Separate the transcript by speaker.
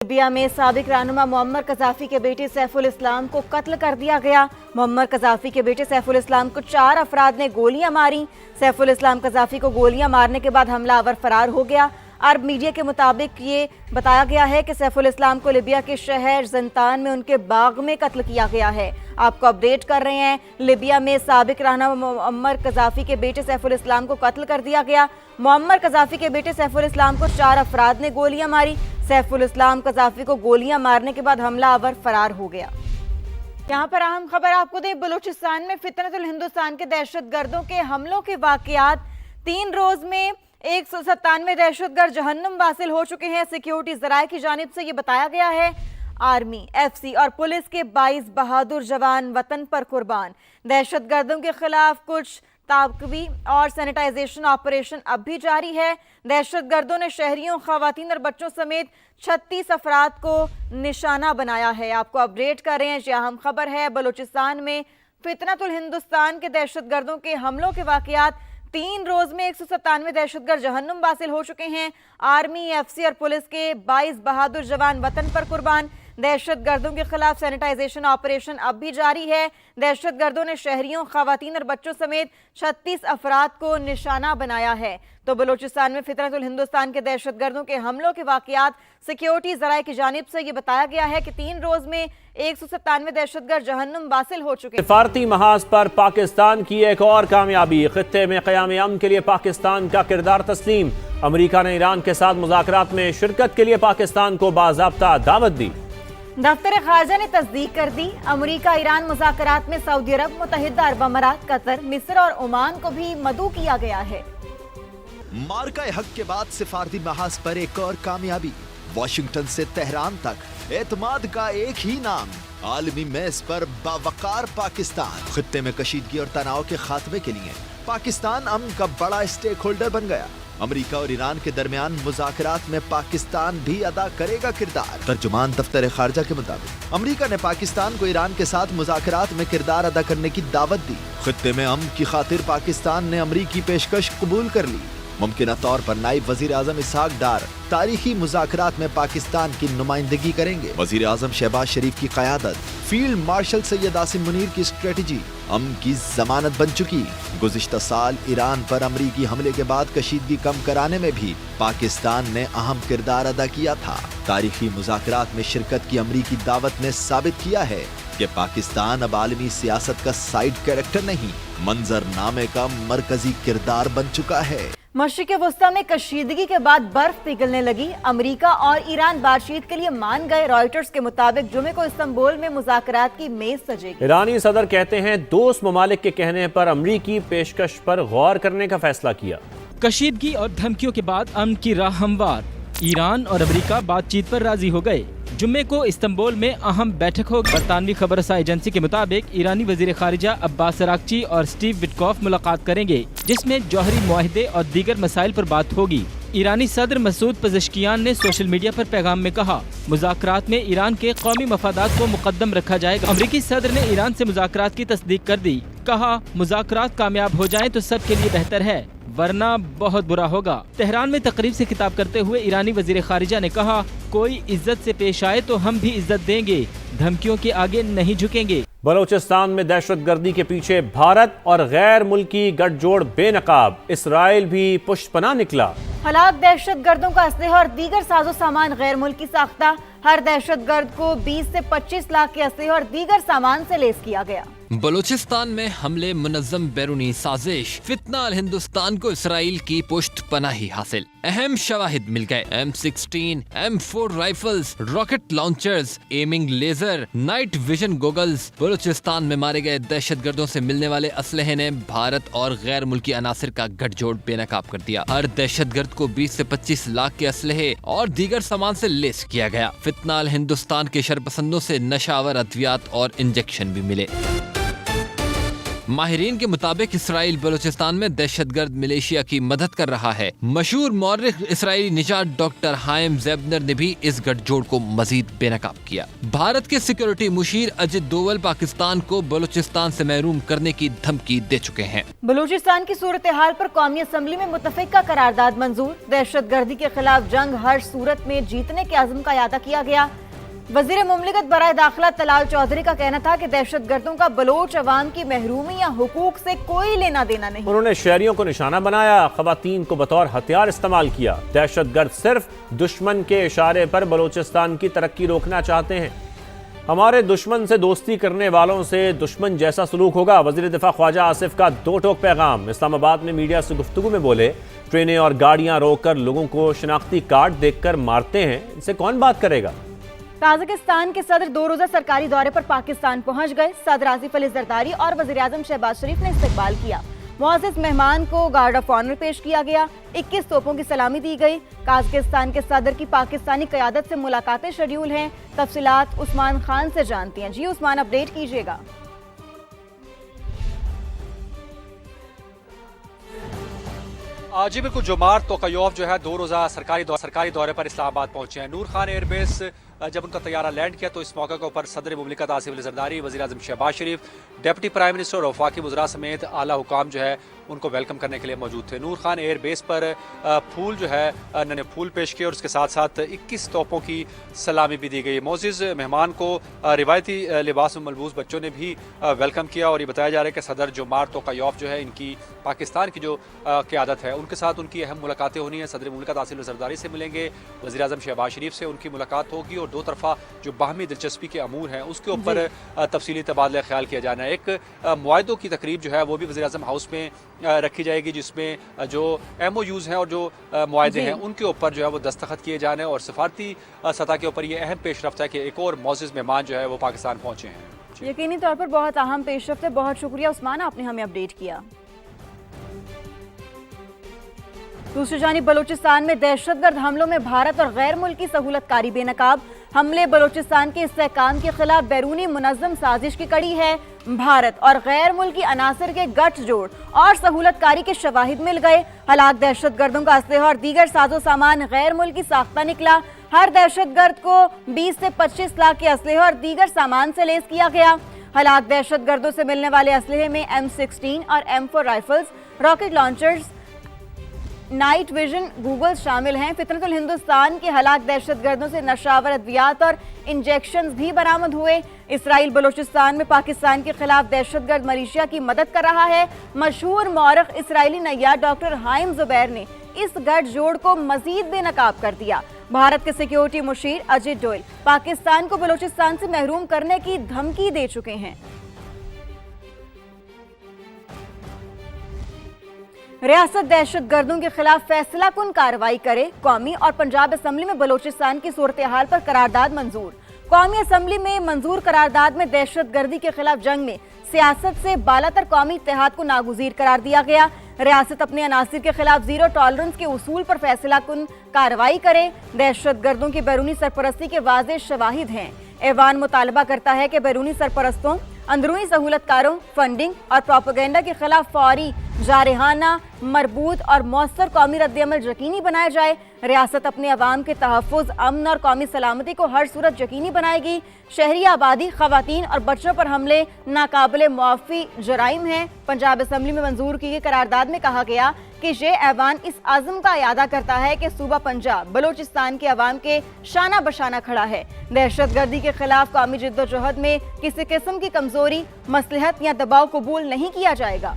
Speaker 1: लिबिया में साबिक रहनुमा मुअम्मर कज़ाफ़ी के बेटे सैफुल इस्लाम को कत्ल कर दिया गया। मुअम्मर कज़ाफ़ी के बेटे सैफुल इस्लाम को 4 अफराद ने गोलियां मारी। सैफुल इस्लाम कज़ाफ़ी को गोलियां मारने के बाद हमलावर फरार हो गया। अरब मीडिया के मुताबिक ये बताया गया है कि सैफुल इस्लाम को लिबिया के शहर ज़ंतान में उनके बाग में कत्ल किया गया है। आपको अपडेट कर रहे हैं, लिबिया में साबिक रहनुमा मुअम्मर कज़ाफ़ी के बेटे सैफुल इस्लाम को कत्ल कर दिया गया। मुअम्मर कज़ाफ़ी के बेटे सैफुल इस्लाम को 4 अफराद ने गोलियां मारी। सैफुल इस्लाम कज़ाफ़ी को गोलियां मारने के बाद हमलावर फरार हो गया। यहाँ पर अहम खबर आपको दें, बलूचिस्तान में फितनतुल हिंदुस्तान के दहशतगर्दों के हमलों के वाक़यात 3 रोज में 197 दहशतगर्द जहन्नुम वासिल हो चुके हैं। सिक्योरिटी ज़राए की जानिब से ये बताया गया है। आर्मी, एफसी और पुलिस के 22 बहादुर जवान वतन पर कुर्बान। दहशतगर्दों के खिलाफ कुछ ताकवी और सैनिटाइजेशन ऑपरेशन अब भी जारी है। दहशतगर्दों ने शहरियों, खवातीन और बच्चों समेत 36 अफराद को निशाना बनाया है। आपको अपडेट कर रहे हैं, ये अहम खबर है। बलूचिस्तान में फितनतुल हिंदुस्तान के दहशतगर्दों के हमलों के वाक़यात 3 रोज में 197 दहशतगर्द जहन्नुम वासिल हो चुके हैं। आर्मी, एफसी और पुलिस के 22 बहादुर जवान वतन पर कुर्बान। दहशतगर्दों के खिलाफ सैनिटाइजेशन ऑपरेशन अब भी जारी है। दहशतगर्दों ने शहरियों, खवातीन और बच्चों समेत 36 अफराद को निशाना बनाया है। तो बलूचिस्तान में फितरतुल हिंदुस्तान के दहशतगर्दों के हमलों के वाक़यात सिक्योरिटी ज़राए की जानिब से ये बताया गया है कि 3 रोज में 197 दहशतगर्द जहन्नुम वासिल हो चुके हैं।
Speaker 2: सिफारती महाज पर पाकिस्तान की एक और कामयाबी, खित्ते में क़याम अमन के लिए पाकिस्तान का किरदार तस्लीम। अमरीका ने ईरान के साथ मुज़ाकरात में शिरकत के लिए पाकिस्तान को बाज़ाब्ता दावत दी।
Speaker 1: दफ्तर खारजा ने तस्दीक कर दी। अमरीका ईरान मुज़ाकरात में सऊदी अरब, मुत्तहिदा अरब अमारात, कतर, मिस्र और ओमान को भी मदऊ किया गया है।
Speaker 3: मार्का हक के बाद सिफारती महाज पर एक और कामयाबी। वाशिंगटन से तेहरान तक एतमाद का एक ही नाम, आलमी मेज पर बावकार पाकिस्तान। खित्ते में कशीदगी और तनाव के खात्मे के लिए पाकिस्तान अमन का बड़ा स्टेक होल्डर बन गया। अमेरिका और ईरान के दरमियान मुज़ाकरात में पाकिस्तान भी अदा करेगा किरदार। तर्जुमान दफ्तर खारजा के मुताबिक अमेरिका ने पाकिस्तान को ईरान के साथ मुज़ाकरात में किरदार अदा करने की दावत दी। खित्ते में अमन की खातिर पाकिस्तान ने अमरीकी पेशकश कबूल कर ली। मुमकिन तौर पर नायब वजीर आजम इसहाक डार तारीखी मुज़ाकरात में पाकिस्तान की नुमाइंदगी करेंगे। वजीर आजम शहबाज शरीफ की क़यादत, फील्ड मार्शल सैयद आसिम मुनीर की स्ट्रेटजी अमन की जमानत बन चुकी। गुज़िश्ता साल ईरान पर अमरीकी हमले के बाद कशीदगी कम कराने में भी पाकिस्तान ने अहम किरदार अदा किया था। तारीखी मुज़ाकरात में शिरकत की अमरीकी दावत ने साबित किया है कि पाकिस्तान अब आलमी सियासत का साइड कैरेक्टर नहीं, मंजरनामे का मरकजी किरदार बन चुका है।
Speaker 1: मशरिक़ वस्ता में कशीदगी के बाद बर्फ पिघलने लगी। अमेरिका और ईरान बातचीत के लिए मान गए। रॉयटर्स के मुताबिक जुमे को इस्तांबुल में मुज़ाकरात की मेज सजेगी।
Speaker 2: ईरानी सदर कहते हैं दोस्त ममालिक के कहने पर अमरीकी पेशकश पर गौर करने का फैसला किया।
Speaker 4: कशीदगी और धमकियों के बाद अमन की राह हमवार। ईरान और अमेरिका बातचीत पर राजी हो गए। जुम्मे को इस्तांबुल में अहम बैठक होगी। बरतानवी खबरसा एजेंसी के मुताबिक ईरानी वजीर खारिजा अब्बास अरागची और स्टीव विटकॉफ मुलाकात करेंगे, जिसमें जौहरी मुआहदे और दीगर मसाइल पर बात होगी। ईरानी सदर मसूद पज़ेश्कियान ने सोशल मीडिया पर पैगाम में कहा, मुज़ाकरात में ईरान के कौमी मफादात को मुकद्दम रखा जाएगा। अमरीकी सदर ने ईरान से मुज़ाकरात की तस्दीक कर दी। कहा, मुज़ाकरात कामयाब हो जाएं तो सब के लिए बेहतर है, वरना बहुत बुरा होगा। तेहरान में तकरीब से खिताब करते हुए ईरानी वजीर खारिजा ने कहा, कोई इज्जत से पेश आए तो हम भी इज्जत देंगे, धमकियों के आगे नहीं झुकेंगे।
Speaker 2: बलूचिस्तान में दहशतगर्दी के पीछे भारत और गैर मुल्की गठजोड़ बेनकाब। इसराइल भी पुष्पना निकला।
Speaker 1: हलाक दहशतगर्दों का असलहा और दीगर साजो सामान गैर मुल्की साख्ता। हर दहशतगर्द को 20 से 25 लाख के असलहे और दीगर सामान से लैस किया गया।
Speaker 5: बलूचिस्तान में हमले, मुनज़्ज़म बैरूनी साजिश, फितना अल हिंदुस्तान को इसराइल की पुष्ट पनाही हासिल। अहम शवाहिद मिल गए। M16, M4 rifles, rocket launchers, aiming laser, night vision goggles. Balochistan में मारे गए दहशतगर्दों से मिलने वाले असलहे ने भारत और गैर मुल्की अनासिर का गठजोड़ बेनकाब कर दिया। हर दहशतगर्द को 20 से 25 लाख के असलहे और दीगर सामान से लैस किया गया। फितना अल हिंदुस्तान के शरपसंदों से नशावर अद्वियात और इंजेक्शन भी मिले। माहिरीन के मुताबिक इसराइल बलूचिस्तान में दहशतगर्द मिलिशिया की मदद कर रहा है। मशहूर मौर्रिख इसराइली निजात डॉक्टर हाइम ज़ेबनर ने भी इस गठजोड़ को मजीद बेनकाब किया। भारत के सिक्योरिटी मुशीर अजित डोवल पाकिस्तान को बलूचिस्तान से महरूम करने की धमकी दे चुके हैं।
Speaker 1: बलूचिस्तान की सूरत हाल पर कौमी असम्बली में मुतफिका करारदाद मंजूर। दहशतगर्दी के खिलाफ जंग हर सूरत में जीतने के अज़्म का इयादा किया गया। वज़ीर मुमलिकत बराए दाखिला तलाल चौधरी का कहना था कि दहशतगर्दों का बलोच अवाम की महरूमी या हुकूक से कोई लेना देना नहीं।
Speaker 2: उन्होंने शहरियों को निशाना बनाया, खवातीन को बतौर हथियार इस्तेमाल किया। दहशतगर्द सिर्फ दुश्मन के इशारे पर बलूचिस्तान की तरक्की रोकना चाहते हैं। हमारे दुश्मन से दोस्ती करने वालों से दुश्मन जैसा सलूक होगा। वज़ीर दिफा ख्वाजा आसिफ का दो टोक पैगाम। इस्लामाबाद में मीडिया से गुफ्तगू में बोले, ट्रेनें और गाड़ियां रोककर लोगों को शनाख्ती कार्ड देखकर मारते हैं, इनसे कौन बात करेगा।
Speaker 1: ताजिकिस्तान के सदर 2 रोज़ा सरकारी दौरे पर पाकिस्तान पहुंच गए। सदर आसिफ अली जरदारी और वज़ीर आज़म शहबाज शरीफ ने इस्तकबाल किया। मुअज़्ज़ज़ मेहमान को गार्ड ऑफ ऑनर पेश किया गया। 21 तोपों की सलामी दी गई। ताजिकिस्तान के सदर की पाकिस्तानी क़यादत से मुलाकातें शेड्यूल हैं। तफसीलात उस्मान खान से जानती हैं। जी उस्मान, अपडेट कीजिएगा।
Speaker 6: जी बिल्कुल, जोमार तोक़य्योव जो है 2 रोज़ा सरकारी दौरे पर इस्लामाबाद पहुंचे हैं। नूर खान एयरबेस जब उनका तैयारा लैंड किया तो इस मौके के ऊपर सदर मुमलिकत आसिफ अली ज़रदारी, वज़ीर आज़म शहबाज शरीफ, डिप्टी प्राइम मिनिस्टर और वफाकी वज़रा समेत आला हुकाम जो है उनको वेलकम करने के लिए मौजूद थे। नूर खान एयरबेस पर फूल जो है उन्होंने फूल पेश किए और उसके साथ साथ 21 तोपों की सलामी भी दी गई। मोअज़्ज़ज़ मेहमान को रिवायती लिबास में मलबूस बच्चों ने भी वेलकम किया और ये बताया जा रहा है कि सदर जोमार तोक़य्योव जो है इनकी पाकिस्तान की जो क़यादत है उनके साथ उनकी अहम मुलाकातें होनी है। सदर मुमलिकत आसिफ अली ज़रदारी से मिलेंगे, वज़ीर आज़म शहबाज शरीफ से उनकी मुलाकात होगी और दो तरफ़ा जो बाहमी दिलचस्पी के अमूर हैं उसके ऊपर तफसीली तबादला ख्याल किया जाना है। एक मुआहदों की तकरीब जो है वो भी वज़ीर आज़म हाउस में रखी जाएगी, जिसमें जो MOUs हैं और जो मुआहदे हैं उनके ऊपर जो है वो दस्तखत किए जाने और सफारती सतह के ऊपर ये अहम पेशरफ्त है कि एक और मुअज़्ज़ज़ मेहमान जो है वो पाकिस्तान पहुँचे हैं।
Speaker 1: यकीनी तौर पर बहुत अहम पेशरफ्त है। बहुत शुक्रिया उस्मान, आपने हमें अपडेट किया। दूसरी जानिब बलूचिस्तान में दहशतगर्द हमलों में भारत और गैर मुल्की सहूलतकारी बेनकाब। हमले बलूचिस्तान के इस्तेहकाम के खिलाफ बैरूनी मुनज़्ज़म साजिश की कड़ी है। भारत और गैर मुल्की अनासर के गठजोड़ और सहूलतकारी के शवाहिद मिल गए। हलाक दहशतगर्दों का असलहा और दीगर साजो सामान गैर मुल्की साख्ता निकला। हर दहशतगर्द को 20 से 25 लाख के असलहा और दीगर सामान से लेस किया गया। हलाक दहशतगर्दों से मिलने वाले असलहे में M16 और M4 rifles, rocket launchers, night vision Google शामिल हैं। फितरतुल हिंदुस्तान के हलाक दहशतगर्दों से नशावर अद्वियात और इंजेक्शंस भी बरामद हुए। इसराइल बलूचिस्तान में पाकिस्तान के खिलाफ दहशतगर्द मिलिशिया की मदद कर रहा है। मशहूर मौरख Israeli Neyyar doctor hymn Zubair ने इस गठजोड़ को मजीद बेनकाब कर दिया। भारत के सिक्योरिटी मुशीर अजित डोवल पाकिस्तान को बलूचिस्तान से महरूम करने की धमकी दे चुके हैं। रियासत दहशतगर्दों के खिलाफ फैसला कुन कार्रवाई करे। कौमी और पंजाब असम्बली में बलूचिस्तान की सूरत हाल पर करारदाद मंजूर। कौमी असम्बली में मंजूर करारदाद में दहशतगर्दी के खिलाफ जंग में सियासत से बालातर कौमी इत्तेहाद को नागुज़ीर करार दिया गया। रियासत अपने अनासिर के खिलाफ जीरो टॉलरेंस के उसूल पर फैसला कुन कार्रवाई करे। दहशतगर्दों की बैरूनी सरपरस्ती के वाज़ेह शवाहिद हैं। ऐवान मुतालबा करता है कि बैरूनी सरपरस्तों, अंदरूनी सहूलतकारों, फंडिंग और प्रोपेगेंडा के खिलाफ फौरी, जारहाना, मरबूत और मौसर कौमी रद्द-ए-अमल यकीनी बनाया जाए। रियासत अपने अवाम के तहफ़्फ़ुज़, अमन और कौमी सलामती को हर सूरत यकीनी बनाएगी। शहरी आबादी, ख़वातीन और बच्चों पर हमले नाकाबिले मुआफ़ी जराइम हैं। पंजाब असम्बली में मंजूर की गई करारदाद में कहा गया कि ये ऐवान इस आज़म का इयादा करता है कि सूबा पंजाब बलूचिस्तान के अवाम के शाना बशाना खड़ा है। दहशतगर्दी के खिलाफ कौमी जिद्दोजहद में किसी किस्म की कमज़ोरी, मसलहत या दबाव कबूल नहीं किया जाएगा।